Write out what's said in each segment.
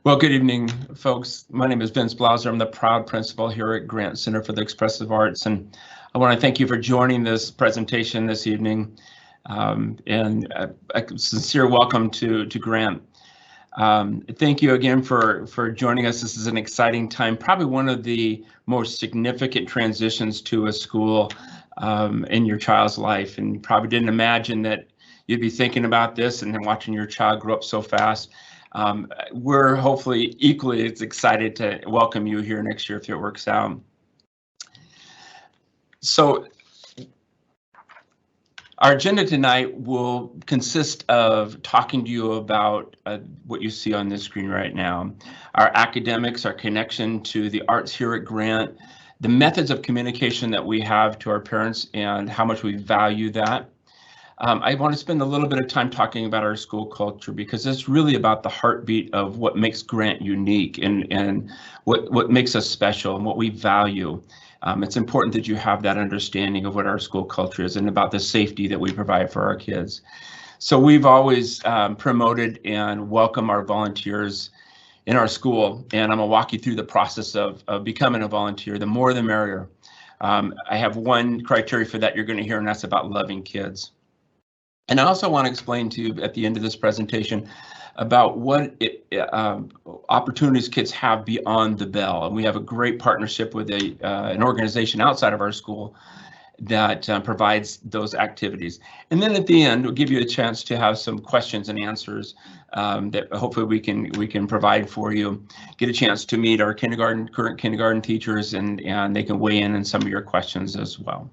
Well, good evening, folks. My name is Vince Blauser. I'm the proud principal here at Grant Center for the Expressive Arts, and I want to thank you for joining this presentation this evening, and a sincere welcome to Grant. Thank you again for joining us. This is an exciting time, probably one of the most significant transitions to a school in your child's life, and you probably didn't imagine that you'd be thinking about this and then watching your child grow up so fast. We're hopefully equally as excited to welcome you here next year if it works out. So our agenda tonight will consist of talking to you about what you see on this screen right now. Our academics, our connection to the arts here at Grant, the methods of communication that we have to our parents and how much we value that. I want to spend a little bit of time talking about our school culture because it's really about the heartbeat of what makes Grant unique and what makes us special and what we value. It's important that you have that understanding of what our school culture is and about the safety that we provide for our kids. So we've always promoted and welcomed our volunteers in our school, and I'm gonna walk you through the process of becoming a volunteer. The more the merrier. I have one criteria for that you're going to hear, and that's about loving kids. And I also want to explain to you at the end of this presentation about what opportunities kids have beyond the bell. And we have a great partnership with an organization outside of our school that provides those activities. And then at the end, we'll give you a chance to have some questions and answers that hopefully we can provide for you. Get a chance to meet our current kindergarten teachers, and they can weigh in on some of your questions as well.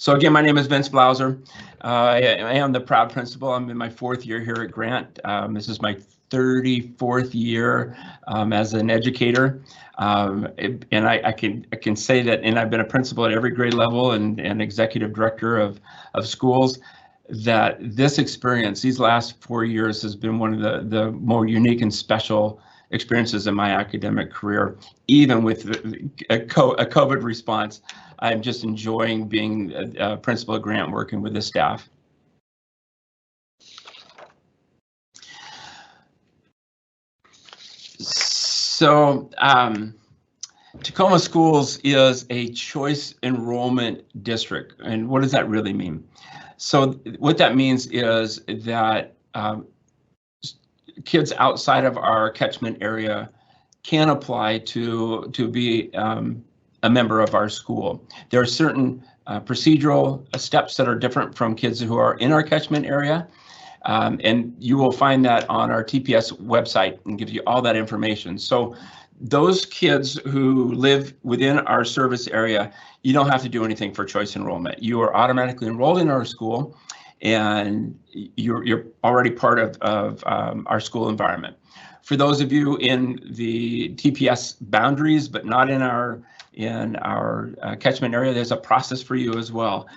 So again, my name is Vince Blauser. I am the proud principal. I'm in my 4th year here at Grant. This is my 34th year as an educator, and I can say that, and I've been a principal at every grade level and executive director of schools, that this experience, these last 4 years, has been one of the more unique and special experiences in my academic career. Even with a COVID response, I'm just enjoying being a principal at Grant, working with the staff. So Tacoma Schools is a choice enrollment district. And what does that really mean? So what that means is that kids outside of our catchment area can apply to be a member of our school. There are certain procedural steps that are different from kids who are in our catchment area, and you will find that on our TPS website and gives you all that information. So those kids who live within our service area, you don't have to do anything for choice enrollment. You are automatically enrolled in our school, and you're already part of our school environment. For those of you in the TPS boundaries, but not in our catchment area, there's a process for you as well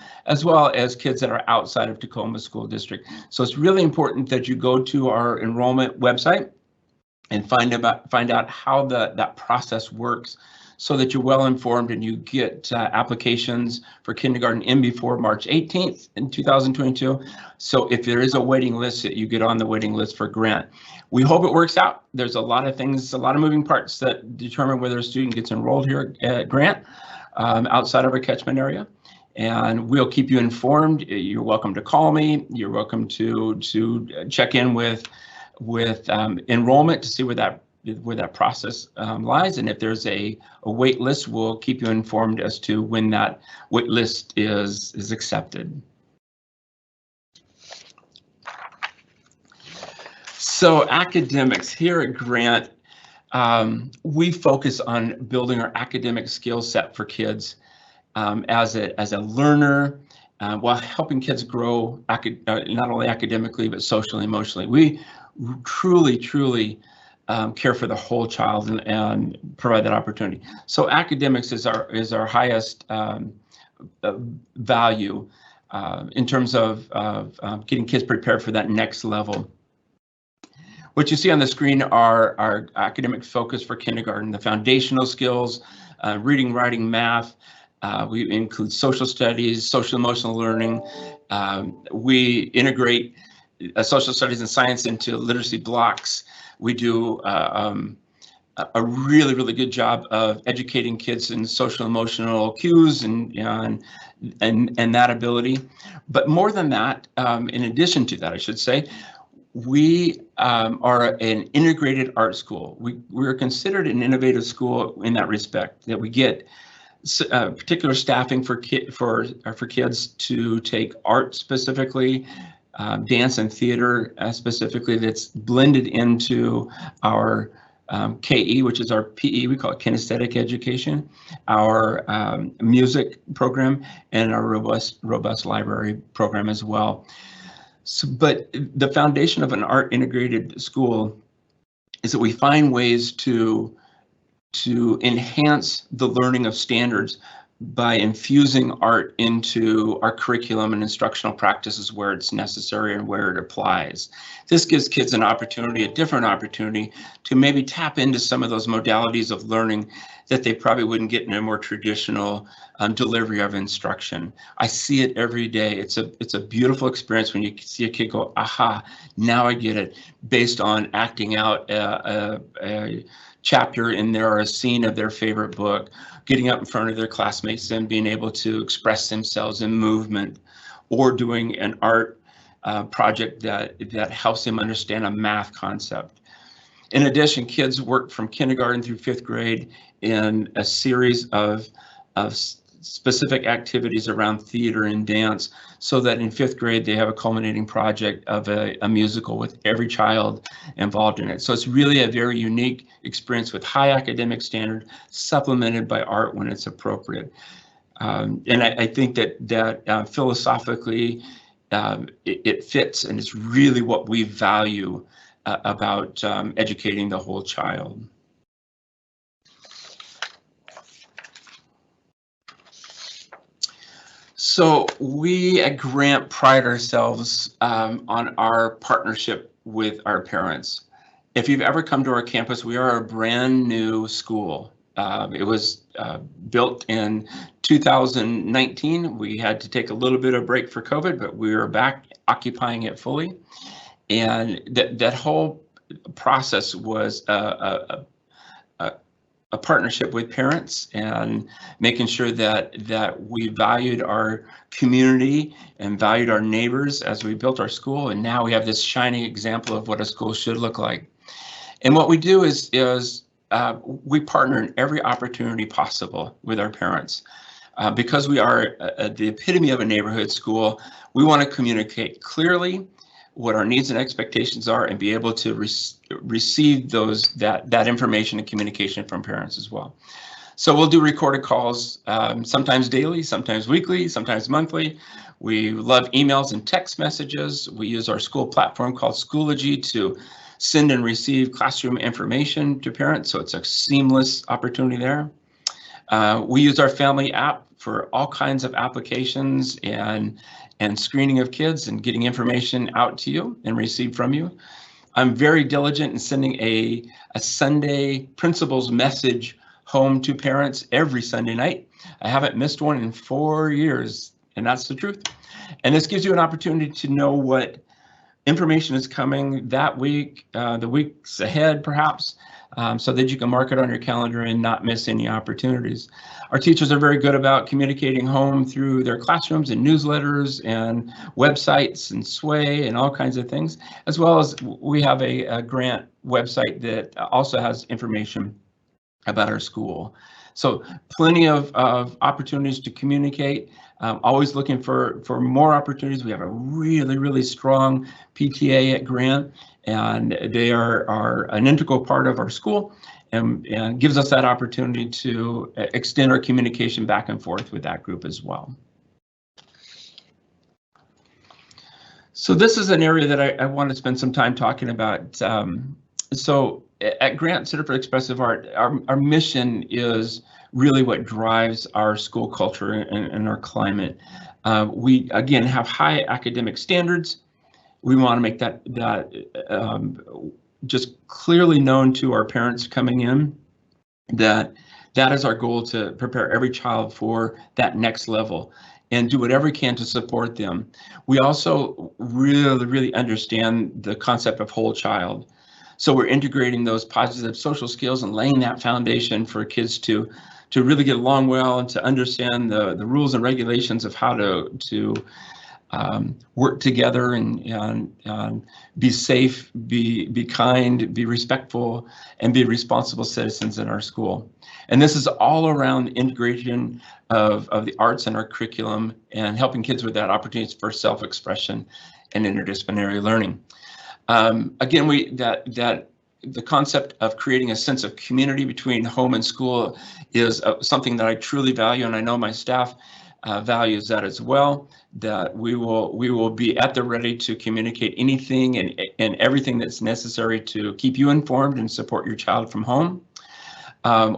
as kids that are outside of Tacoma School District. So it's really important that you go to our enrollment website and find out how that process works, so that you're well informed and you get applications for kindergarten in before March 18th in 2022. So if there is a waiting list, you get on the waiting list for Grant. We hope it works out. There's a lot of things, a lot of moving parts that determine whether a student gets enrolled here at Grant outside of our catchment area. And we'll keep you informed. You're welcome to call me. You're welcome to check in with enrollment to see where that process lies, and if there's a wait list, we'll keep you informed as to when that wait list is accepted. So academics here at Grant, we focus on building our academic skill set for kids as a learner, while helping kids grow not only academically but socially and emotionally. We truly care for the whole child and provide that opportunity. So academics is our highest value in terms of getting kids prepared for that next level. What you see on the screen are our academic focus for kindergarten, the foundational skills, reading, writing, math. We include social studies, social emotional learning. We integrate social studies and science into literacy blocks. We do a really, really good job of educating kids in social emotional cues and that ability. But more than that, in addition to that, I should say, we are an integrated art school. We're considered an innovative school in that respect, that we get particular staffing for kids to take art specifically, dance and theater specifically, that's blended into our KE, which is our PE, we call it kinesthetic education, our music program, and our robust library program as well. So, but the foundation of an art integrated school is that we find ways to enhance the learning of standards by infusing art into our curriculum and instructional practices where it's necessary and where it applies. This gives kids an opportunity, a different opportunity, to maybe tap into some of those modalities of learning that they probably wouldn't get in a more traditional delivery of instruction. I see it every day. It's a beautiful experience when you see a kid go, aha, now I get it, based on acting out a chapter in there or a scene of their favorite book, getting up in front of their classmates and being able to express themselves in movement, or doing an art project that helps them understand a math concept. In addition, kids work from kindergarten through 5th grade in a series of specific activities around theater and dance, so that in 5th grade they have a culminating project of a musical with every child involved in it. So it's really a very unique experience with high academic standard, supplemented by art when it's appropriate. And I think that philosophically it fits, and it's really what we value about educating the whole child. So we at Grant pride ourselves on our partnership with our parents. If you've ever come to our campus, we are a brand new school. It was built in 2019. We had to take a little bit of break for COVID, but we are back occupying it fully. And that whole process was a partnership with parents, and making sure that we valued our community and valued our neighbors as we built our school. And now we have this shining example of what a school should look like. And what we do is we partner in every opportunity possible with our parents. Because we are the epitome of a neighborhood school, we want to communicate clearly what our needs and expectations are, and be able to receive that information and communication from parents as well. So we'll do recorded calls, sometimes daily, sometimes weekly, sometimes monthly. We love emails and text messages. We use our school platform called Schoology to send and receive classroom information to parents, so it's a seamless opportunity there. We use our family app for all kinds of applications and screening of kids and getting information out to you and received from you. I'm very diligent in sending a Sunday principals message home to parents every Sunday night. I haven't missed one in 4 years, and that's the truth. And this gives you an opportunity to know what information is coming that week, the weeks ahead perhaps, so that you can mark it on your calendar and not miss any opportunities. Our teachers are very good about communicating home through their classrooms and newsletters and websites and Sway and all kinds of things, as well as we have a Grant website that also has information about our school. So plenty of opportunities to communicate. Always looking for more opportunities. We have a really, really strong PTA at Grant, and they are an integral part of our school, and gives us that opportunity to extend our communication back and forth with that group as well. So this is an area that I want to spend some time talking about. So at Grant Center for Expressive Art, our mission is really what drives our school culture and our climate. We again have high academic standards. We want to make that just clearly known to our parents coming in, that is our goal, to prepare every child for that next level. and do whatever we can to support them. We also really understand the concept of whole child. So we're integrating those positive social skills and laying that foundation for kids to really get along well and to understand the rules and regulations of how to work together and be safe, be kind, be respectful, and be responsible citizens in our school. And this is all around the integration of the arts in our curriculum and helping kids with that opportunities for self-expression and interdisciplinary learning. Again, the concept of creating a sense of community between home and school is something that I truly value, and I know my staff values that as well, that we will be at the ready to communicate anything and everything that's necessary to keep you informed and support your child from home.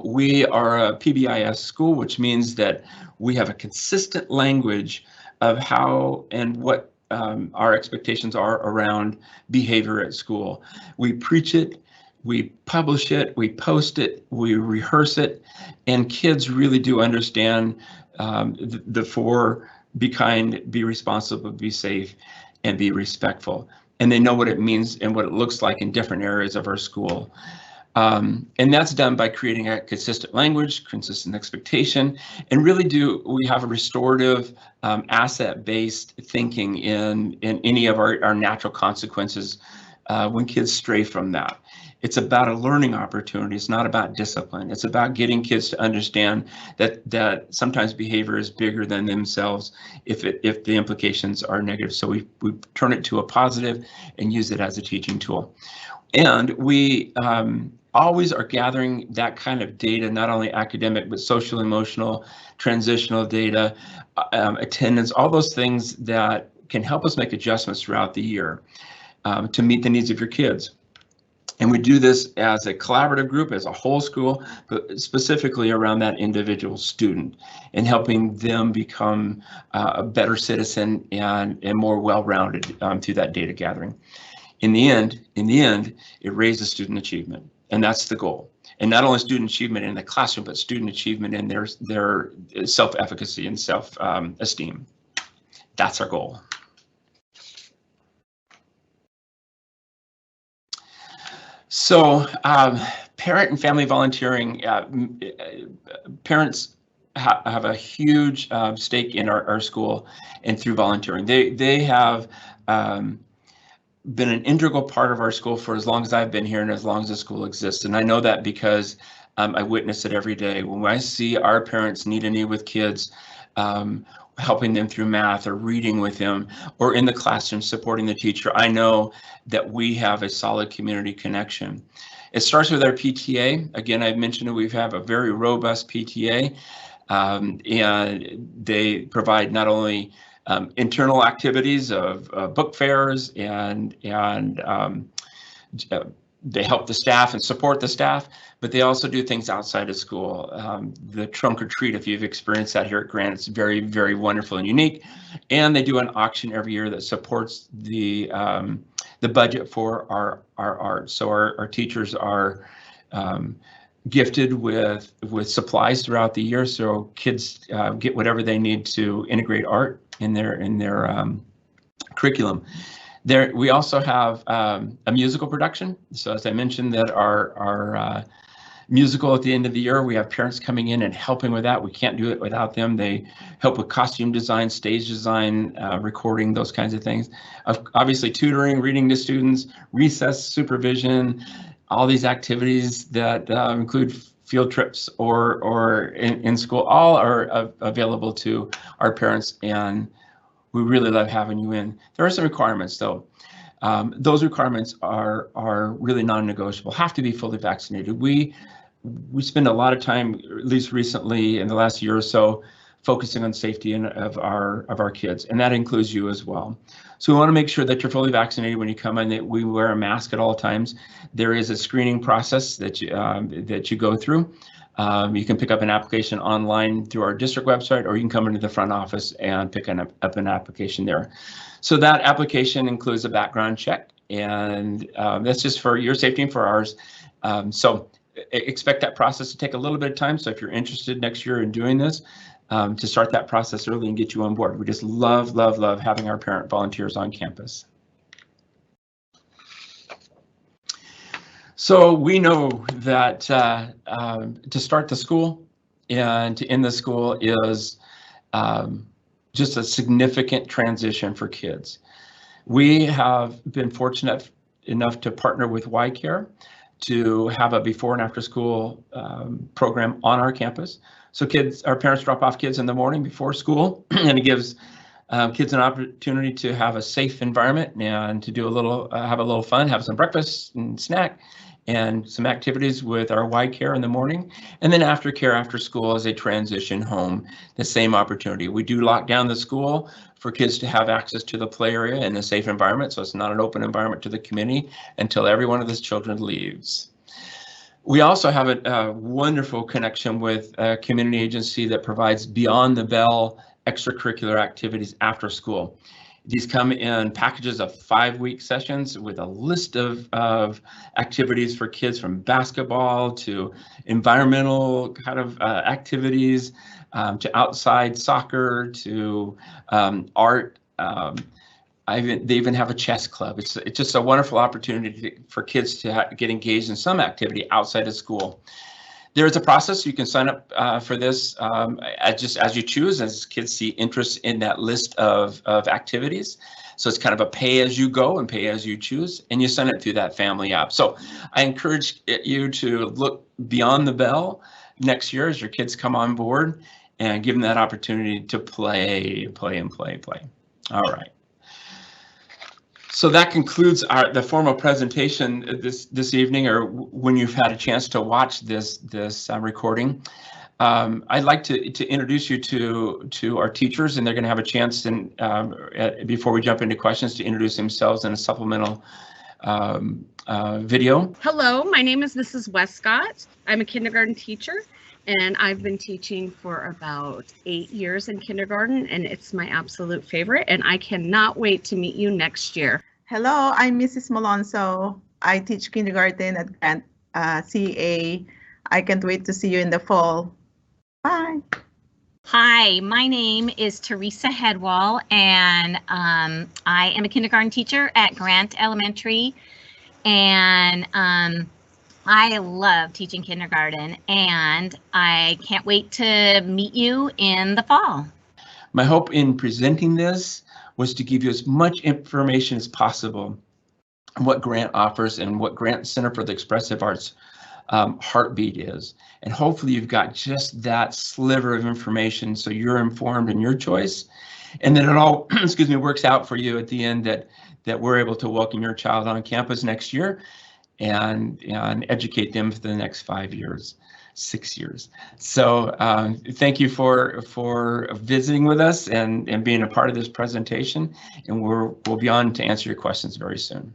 We are a PBIS school, which means that we have a consistent language of how and what our expectations are around behavior at school. We preach it, we publish it, we post it, we rehearse it, and kids really do understand the four: be kind, be responsible, be safe, and be respectful. And they know what it means and what it looks like in different areas of our school. And that's done by creating a consistent language, consistent expectation, and really we have a restorative, asset-based thinking in any of our natural consequences when kids stray from that. It's about a learning opportunity. It's not about discipline. It's about getting kids to understand that sometimes behavior is bigger than themselves if the implications are negative. So we turn it to a positive and use it as a teaching tool. And we always are gathering that kind of data, not only academic, but social, emotional, transitional data, attendance, all those things that can help us make adjustments throughout the year to meet the needs of your kids. And we do this as a collaborative group, as a whole school, but specifically around that individual student and helping them become a better citizen and more well-rounded through that data gathering. In the end, it raises student achievement, and that's the goal. And not only student achievement in the classroom, but student achievement in their self-efficacy and self-esteem. That's our goal. So parent and family volunteering, parents have a huge stake in our school and through volunteering. They have been an integral part of our school for as long as I've been here and as long as the school exists. And I know that because I witness it every day. When I see our parents need a need with kids, helping them through math or reading with them, or in the classroom supporting the teacher, I know that we have a solid community connection. It starts with our PTA. Again, I've mentioned that we have a very robust PTA, and they provide not only internal activities of book fairs and they help the staff and support the staff, but they also do things outside of school. The trunk or treat, if you've experienced that here at Grant, it's very, very wonderful and unique. And they do an auction every year that supports the budget for our art. So our teachers are gifted with supplies throughout the year, so kids get whatever they need to integrate art in their curriculum. We also have a musical production. So as I mentioned, that our musical at the end of the year, we have parents coming in and helping with that. We can't do it without them. They help with costume design, stage design, recording, those kinds of things. Obviously tutoring, reading to students, recess supervision, all these activities that include field trips or in school, all are available to our parents, and we really love having you in. There are some requirements though. Those requirements are really non-negotiable, have to be fully vaccinated. We spend a lot of time, at least recently in the last year or so, focusing on safety of our kids, and that includes you as well. So we want to make sure that you're fully vaccinated when you come in, that we wear a mask at all times. There is a screening process that you go through. You can pick up an application online through our district website, or you can come into the front office and pick up an application there. So that application includes a background check, and that's just for your safety and for ours. So expect that process to take a little bit of time. So if you're interested next year in doing this, to start that process early and get you on board. We just love, love, love having our parent volunteers on campus. So we know that to start the school and to end the school is just a significant transition for kids. We have been fortunate enough to partner with Y-Care to have a before and after school program on our campus. So our parents drop off kids in the morning before school, and it gives kids an opportunity to have a safe environment and to do have a little fun, have some breakfast and snack, and some activities with our Y-Care in the morning. And then aftercare after school as they transition home, the same opportunity. We do lock down the school for kids to have access to the play area in a safe environment, so it's not an open environment to the community until every one of those children leaves. We also have a wonderful connection with a community agency that provides beyond the bell extracurricular activities after school. These come in packages of 5-week sessions with a list of activities for kids, from basketball to environmental kind of activities, to outside soccer, to art. They even have a chess club. It's just a wonderful opportunity for kids to get engaged in some activity outside of school. There is a process. You can sign up for this just as you choose, as kids see interest in that list of activities. So it's kind of a pay as you go and pay as you choose, and you sign up through that family app. So I encourage you to look beyond the bell next year as your kids come on board and give them that opportunity to play. All right. So that concludes the formal presentation this evening, or when you've had a chance to watch this recording. I'd like to introduce you to our teachers, and they're going to have a chance, before we jump into questions, to introduce themselves in a supplemental video. Hello, my name is Mrs. Westcott. I'm a kindergarten teacher, and I've been teaching for about 8 years in kindergarten, and it's my absolute favorite, and I cannot wait to meet you next year. Hello, I'm Mrs. Malonzo. I teach kindergarten at Grant CA. I can't wait to see you in the fall. Bye. Hi, my name is Teresa Headwall, and I am a kindergarten teacher at Grant Elementary, and I love teaching kindergarten, and I can't wait to meet you in the fall. My hope in presenting this was to give you as much information as possible on what Grant offers and what Grant Center for the Expressive Arts heartbeat is. And hopefully you've got just that sliver of information so you're informed in your choice, and then it all works out for you at the end, that we're able to welcome your child on campus next year and educate them for the next 6 years. So thank you for visiting with us and being a part of this presentation, and we'll be on to answer your questions very soon.